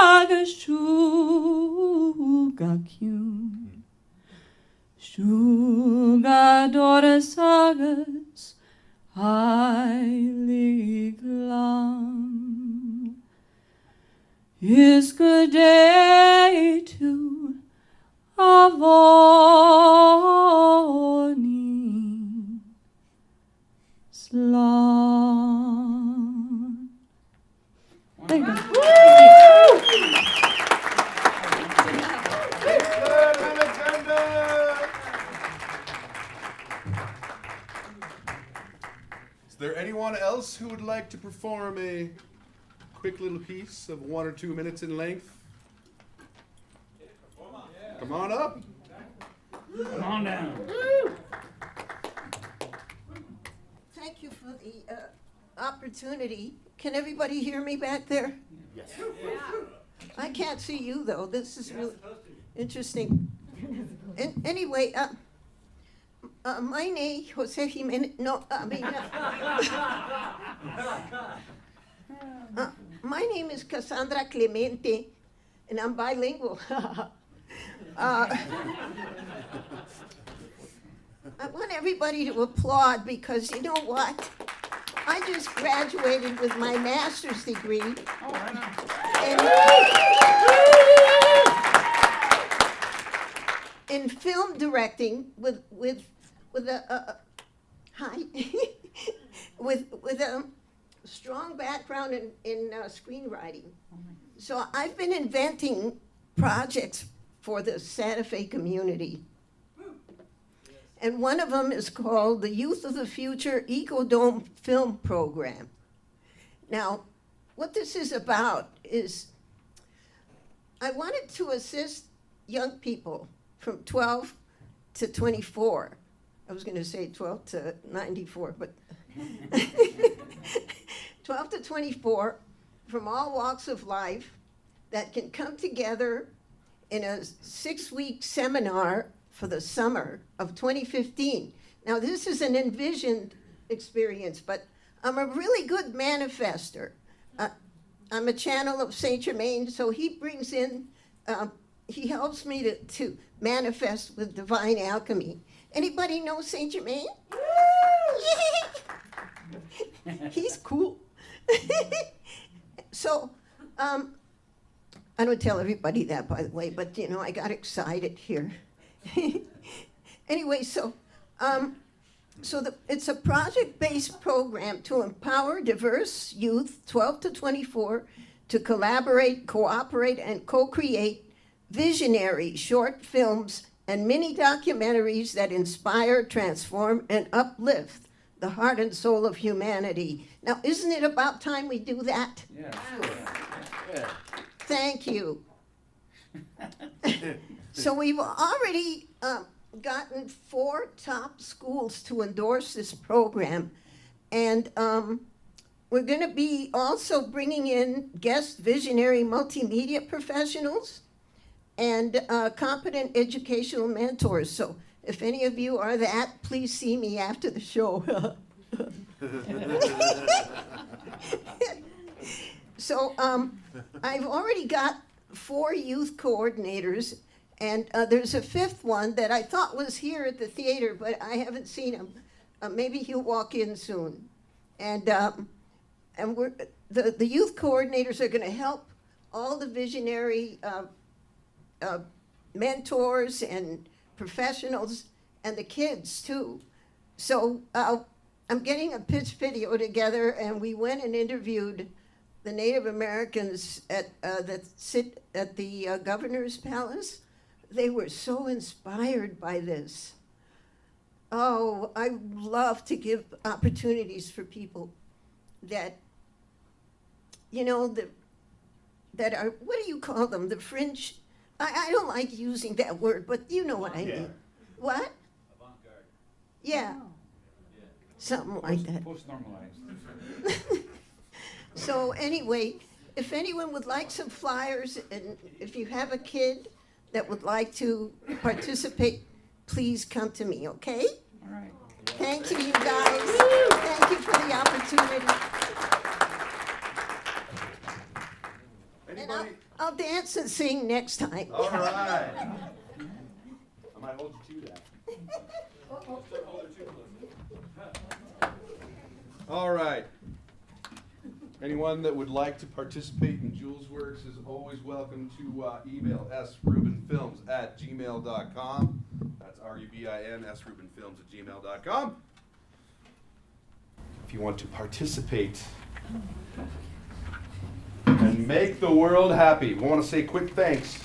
aga shuga kyun. Shuga dora sagas heiliglam. Is good day to Avonin Slum. Thank you. Is there anyone else who would like to perform a quick little piece of 1 or 2 minutes in length? Come on up. Come on down. Thank you for the opportunity. Can everybody hear me back there? Yes. I can't see you though. This is really interesting. Anyway, my name Jose Jimenez. No, I mean. My name is Cassandra Clemente, and I'm bilingual. I want everybody to applaud because you know what? I just graduated with my master's degree. In film directing with a strong background in screenwriting. So I've been inventing projects for the Santa Fe community. And one of them is called the Youth of the Future Ecodome Film Program. Now, what this is about is I wanted to assist young people from 12 to 24. I was going to say 12 to 94, but 12 to 24 from all walks of life that can come together in a 6-week seminar for the summer of 2015. Now, this is an envisioned experience, but I'm a really good manifester. I'm a channel of Saint Germain, so he brings in, he helps me to manifest with divine alchemy. Anybody know Saint Germain? He's cool. So, I don't tell everybody that, by the way, but you know, I got excited here. Anyway, so it's a project-based program to empower diverse youth, 12 to 24, to collaborate, cooperate, and co-create visionary short films and mini documentaries that inspire, transform, and uplift the heart and soul of humanity. Now, isn't it about time we do that? Yeah, sure. Yeah. Thank you. So we've already gotten 4 top schools to endorse this program. And we're going to be also bringing in guest visionary multimedia professionals and competent educational mentors. So if any of you are that, please see me after the show. So I've already got 4 youth coordinators, and there's a 5th one that I thought was here at the theater, but I haven't seen him. Maybe he'll walk in soon. And we're, the youth coordinators are going to help all the visionary mentors and professionals and the kids too. So I'm getting a pitch video together, and we went and interviewed the Native Americans that sit at the governor's palace. They were so inspired by this. Oh, I love to give opportunities for people that, you know, that are, what do you call them? The fringe. I don't like using that word, but you know what I mean. What? Avant-garde. Yeah. Something like that. Post-normalized. So anyway, if anyone would like some flyers, and if you have a kid that would like to participate, please come to me, okay? All right. Thank you, you guys. Thank you for the opportunity. And I'll dance and sing next time. All right. I might hold you to that. All right. Anyone that would like to participate in Julesworks is always welcome to email srubinfilms@gmail.com. That's RUBIN, srubinfilms@gmail.com. If you want to participate and make the world happy, we want to say quick thanks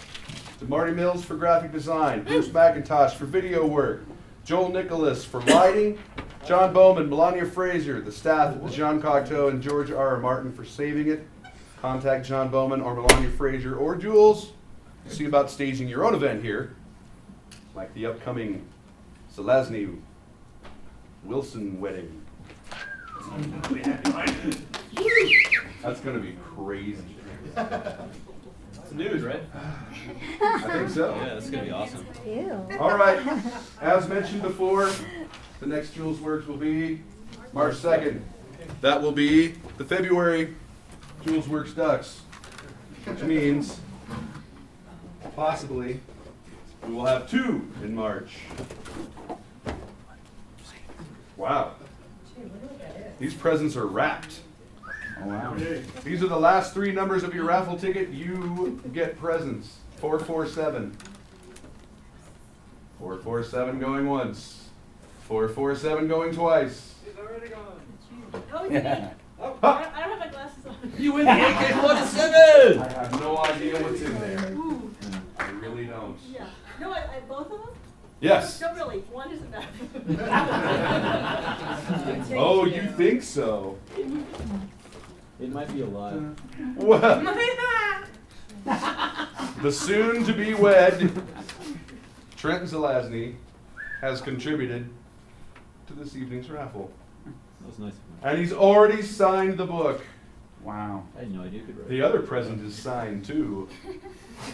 to Marty Mills for graphic design, Bruce McIntosh for video work, Joel Nicholas for lighting, John Bowman, Melania Fraser, the staff at the Jean Cocteau, and George R. Martin for saving it. Contact John Bowman or Melania Fraser or Jules to see about staging your own event here, like the upcoming Zelazny Wilson wedding. That's going to be crazy. It's news, right? I think so. Yeah, that's going to be awesome. All right. As mentioned before, the next Julesworks will be March 2nd. That will be the February Julesworks Ducks, which means possibly we will have 2 in March. Wow. These presents are wrapped. Oh, wow. These are the last 3 numbers of your raffle ticket. You get presents. 447. 447 going once. 447 going twice. He's already gone. Oh, it's me. Oh, Huh. I don't have my glasses on. You win the AK-47! I have no idea what's in there. I really don't. Yeah. No, I both of them? Yes. No, really. One is enough. Oh, you think so? It might be a lie. Well, the soon-to-be wed Trenton Zelazny has contributed to this evening's raffle. That was nice. And he's already signed the book. Wow. I had no idea you could write. The other present is signed too,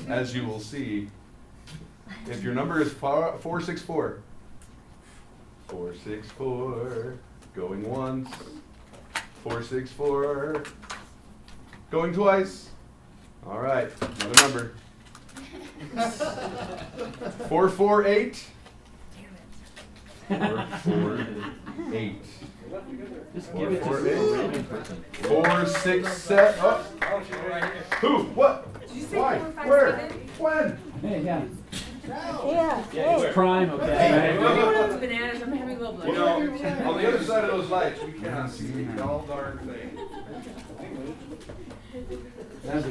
as you will see. If your number is 464. 464. Going once. 464. Going twice. All right, another number. 448. 448. Just give it to 467. Oh. Who? What? Why? Where? When? Hey, yeah. Yeah. It's prime, okay? Bananas. I'm having a little You know, on the other side of those lights, we cannot see the gall darn thing.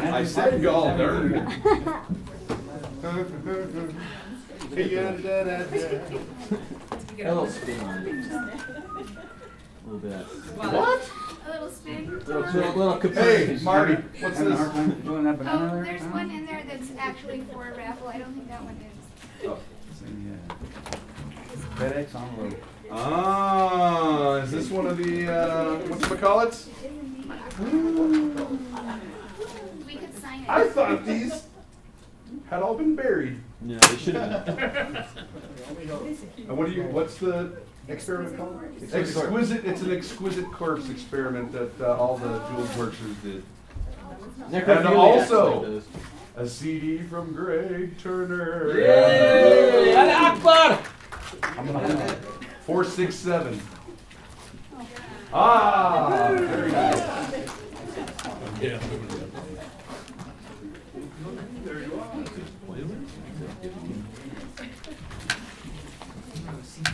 I said gall darn. A little spin on it. A little bit. What? A little spin. Little Hey, Marty, what's Having a hard this? time doing that banana Oh, there? there's one in there that's actually for a raffle. I don't think that one is. Oh. Yeah. FedEx envelope. Ah, is this one of the, whatchamacallits? We could sign it. I thought these had all been buried. No, they should have been. And what's the experiment called? Exquisite, it's an exquisite corpse experiment that all the Julesworksers did. And also, a CD from Greg Turner. Yay! Al-Akbar! 467. Ah, very nice. Yeah.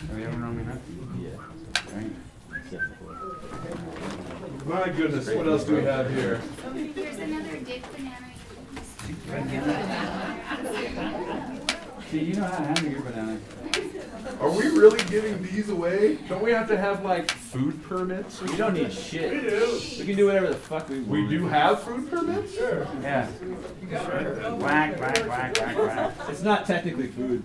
Have you ever known me enough? Yeah. Right. My goodness, what else do we have here? There's another dick banana. See, you know how to handle your banana. Are we really giving these away? Don't we have to have like food permits? We don't need shit. We do. We can do whatever the fuck we want. We do have food permits? Sure. Yeah. Whack, whack, whack, whack, whack. It's not technically food.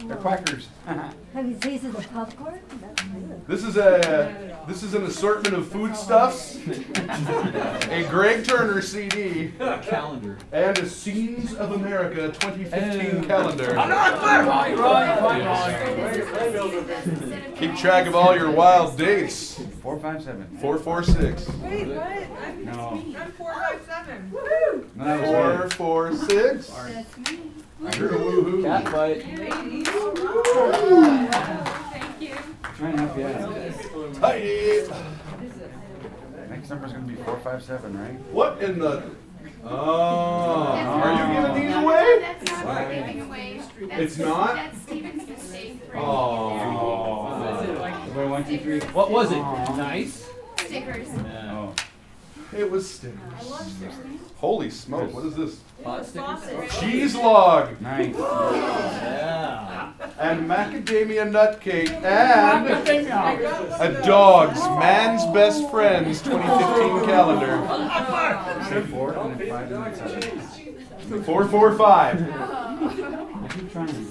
They're quackers. Have you tasted the popcorn? That's good. This is an assortment of foodstuffs, a Greg Turner CD, A calendar, and a Scenes of America 2015 calendar. Keep track of all your wild dates. 457. 446. Wait, what? No. I'm 457. No, that was right. 446. That's me. You're a woohoo. cat fight. Thank you. Trying to help you out. Tight. Next number's gonna be 457, right? What in the? Oh, are you giving these away? That's not what we're giving away. It's not? That's Steven's mistake. Oh. 1, 2, 3. What was it? Nice. Stickers. Oh. It was stickers. Holy smoke! What is this? Hot stickers. Cheese log Nice. Yeah. and macadamia nut cake and a dog's man's best friends 2015 calendar. Say 4 and then 5 and then 7. 445. I keep trying.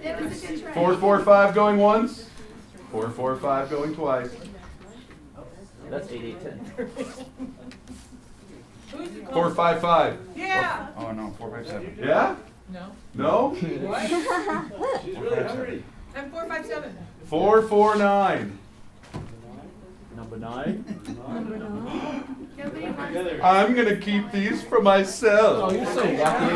That was a good try. 445 going once. 445 going twice. That's 8, 8, 10. 455. Yeah. Oh no, 457. Yeah? No. No? What? 457. I'm 457. 449. Number 9. Nobody wants I'm gonna keep these for myself. Oh, you're so lucky.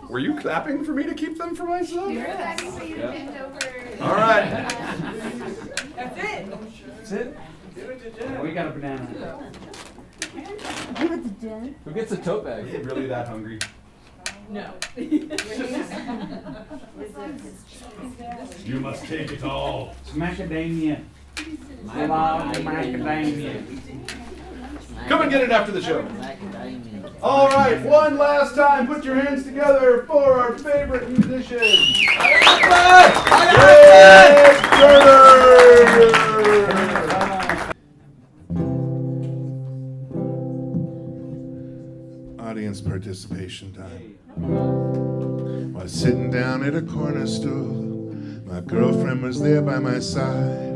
Were you clapping for me to keep them for myself? You're clapping for you to bend over. All right. That's it. That's it? Yeah, we got a banana. Give it to Jen. Who gets a tote bag? Are you really that hungry? No. You must take it all. It's macadamia. I love macadamia. Come and get it after the show. All right, one last time, put your hands together for our favorite musician. Greg Turner. Audience participation time. While sitting down at a corner stool, my girlfriend was there by my side.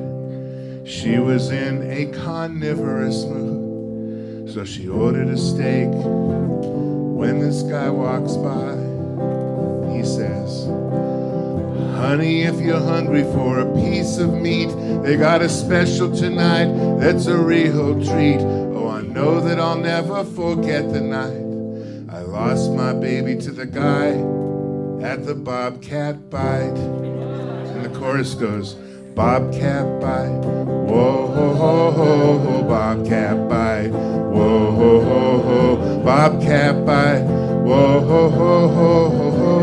She was in a carnivorous mood, so she ordered a steak. When this guy walks by, he says, "Honey, if you're hungry for a piece of meat, they got a special tonight that's a real treat. Oh, I know that I'll never forget the night I lost my baby to the guy at the Bobcat Bite." And the chorus goes, Bobcat Bite, whoa ho ho ho ho, Bobcat Bite, whoa ho ho ho, Bobcat Bite, whoa ho ho ho ho ho.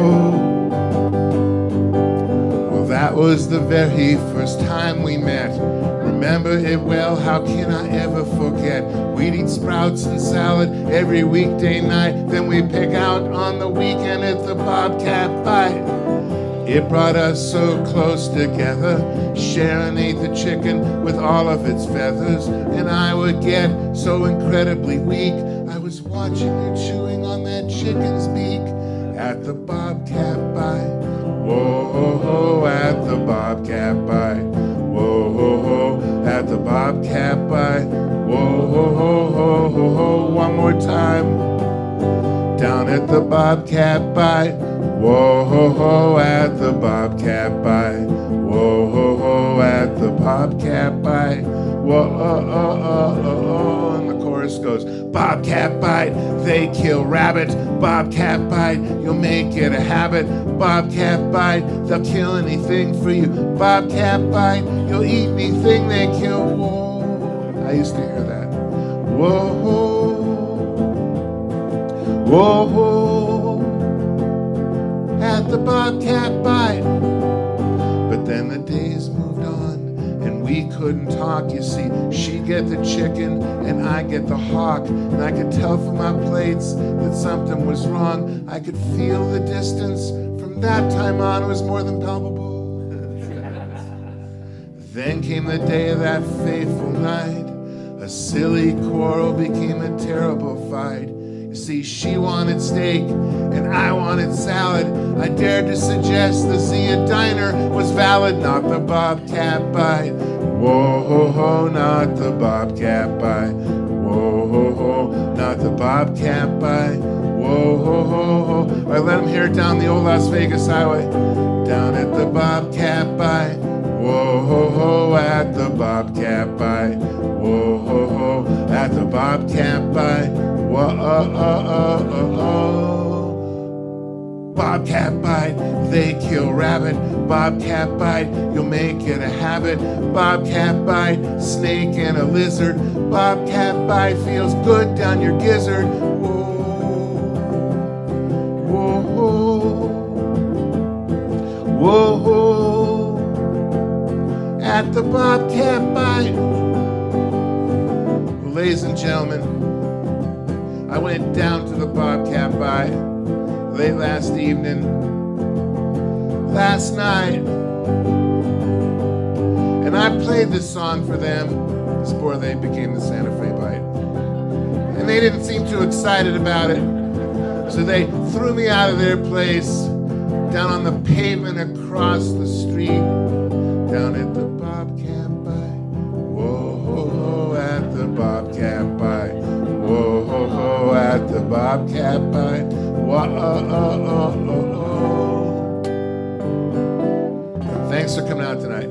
Well, that was the very first time we met. Remember it well, how can I ever forget? We'd eat sprouts and salad every weekday night, then we'd pick out on the weekend at the Bobcat Bite. It brought us so close together. Sharon ate the chicken with all of its feathers, and I would get so incredibly weak. I was watching you chewing on that chicken's beak at the Bobcat Bite. Whoa, at the Bobcat bite. Whoa, at the Bobcat bite. Whoa, one more time. Down at the Bobcat bite. Whoa, at the Bobcat bite. Whoa, at the Bobcat bite. Whoa, and the chorus goes, Bobcat bite, they kill rabbit. Bobcat bite, you'll make it a habit. Bobcat bite, they'll kill anything for you. Bobcat bite, you'll eat anything they kill. Whoa, I used to hear that. Whoa, whoa, at the Bobcat bite. But then the days moved on, and we couldn't talk, you see. She'd get the chicken, and I'd get the hawk. And I could tell from my plates that something was wrong. I could feel the distance. From that time on, it was more than palpable. Then came the day of that fateful night. A silly quarrel became a terrible fight. You see, she wanted steak, and I wanted salad. I dared to suggest the Zia Diner was valid, not the Bobcat bite. Whoa, not the Bobcat bite. Whoa, not the Bobcat bite. Whoa, I let him hear it down the old Las Vegas highway. Down at the Bobcat bite. Whoa, at the Bobcat bite. Whoa, at the Bobcat bite. Whoa, Bobcat bite, they kill rabbit. Bobcat bite, you'll make it a habit. Bobcat bite, snake and a lizard. Bobcat bite feels good down your gizzard. Whoa, whoa, whoa, at the Bobcat bite. Well, ladies and gentlemen, I went down to the Bobcat bite late last evening, last night, and I played this song for them before they became the Santa Fe bite. And they didn't seem too excited about it, so they threw me out of their place, down on the pavement across the street, down at the Bobcat bite. Whoa, at the Bobcat bite. Whoa, at the Bobcat bite. Whoa, Thanks for coming out tonight.